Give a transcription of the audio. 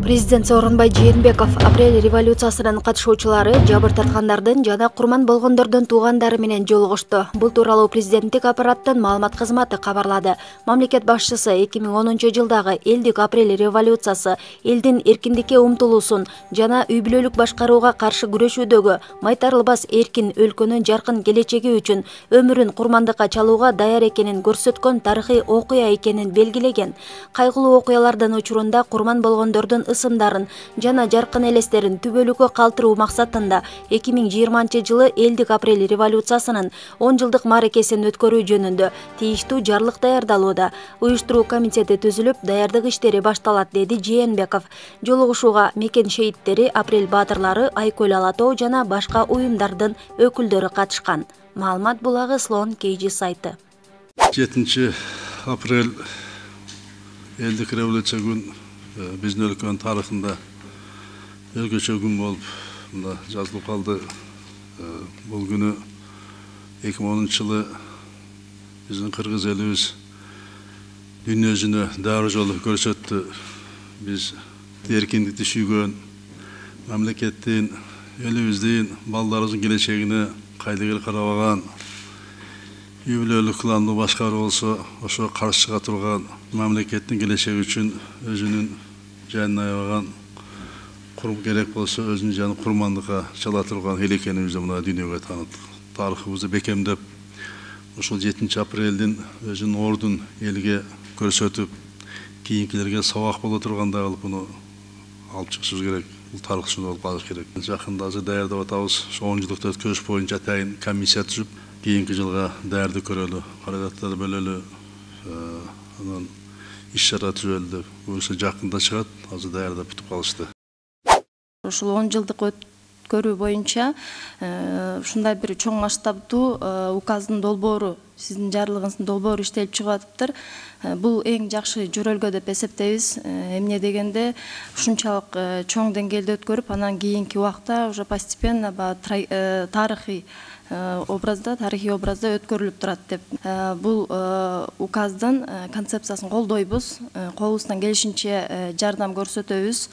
Президент Сооронбай Жээнбеков апрель революциясынын катышуучулары жабыр таткандардын жана курман болгондордун туугандары менен жолугушту. Бул тууралуу президенттик аппараттын маалымат кызматы кабарлады. Мамлекет башчысы 2010-жылдагы элдик апрель революциясы элдин эркиндикке умтулуусун жана үй бүлөлүк башкарууга каршы күрөшүүдөгү майтарылбас эркин өлкөнүн жаркын келечеги үчүн өмүрүн курмандыкка чалууга даяр экенин көрсөткөн тарыхый окуя экенин белгилеген. Кайгылуу окуялардын учурунда курман болгондордун ысымдарын жана жаркын элестерин түбөлүккө калтыруу максатында 2020-жылы элдик апрель революциясынын 10 жылдык мааракесин өткөрүү жөнүндө тийиштүү жарлык даярдалууда. Уюштуруу комитети түзүлүп, даярдык иштери башталат, деди Жээнбеков. Жолугушууга мекен шейиттери, апрель баатырлары, Айкөл Ала тоо жана башка уюмдардын өкүлдөрү катышкан. Маалымат булагы Слон KG сайты. 7 апрель элдик революция күн биздин өлкөнүн тарыхында өзгөчө күн болуп жазылып калды. Бул күнү 2010-жылы биздин кыргыз элибиз дүйнө жүзүнө дары жолу көрсөттү. Биз эркиндикти сүйгөн мамлекеттин, элибиздин, балдарыбыздын келечегине кайдыгер карабаган, үй бүлөлүк кыландуу башкаруу болсо, ошо каршы чыга турган, мамлекеттин келечеги үчүн өзүнүн жанын аябаган, керек болсо өзүнүн жанын курмандыкка чала турган эл экенибизди мына дүйнөгө тааныттык. Тарыхыбызды бекемдеп, ушул 7 апрелдин өзүнүн ордун элге көрсөтүп, кийинкилерге сабак боло тургандай кылып муну алып чыгышыбыз керек. Бул тарыхчыл болуп калыш керек. Жакында азыр даярдап атабыз. 10 жылдык өткөрүш боюнча атайын комиссия түзүп, кийинки жылга даярдык көрөлү, каражаттарды бөлөлү, анан иш-чара түзөлү деп. Буюрса жакында чыгат, азыр даярдап бүтүп калышты. Ушул 10 жылдык өткөрүү боюнча ушундай бир чоң масштабтуу указдын долбоору, сиздин жарлыгыңыздын долбоору иштелип чыгып атыптыр. Бул эң жакшы жөрөлгө деп эсептейбиз. Эмне дегенде ушунчалык чоң деңгээлде өткөрүп, анан кийинки убакта уже постепенно тарыхый образда өткөрүлүп турат деп. Бул указдын концепциясын колдойбуз, колубуздан келишинче жардам көрсөтөбүз.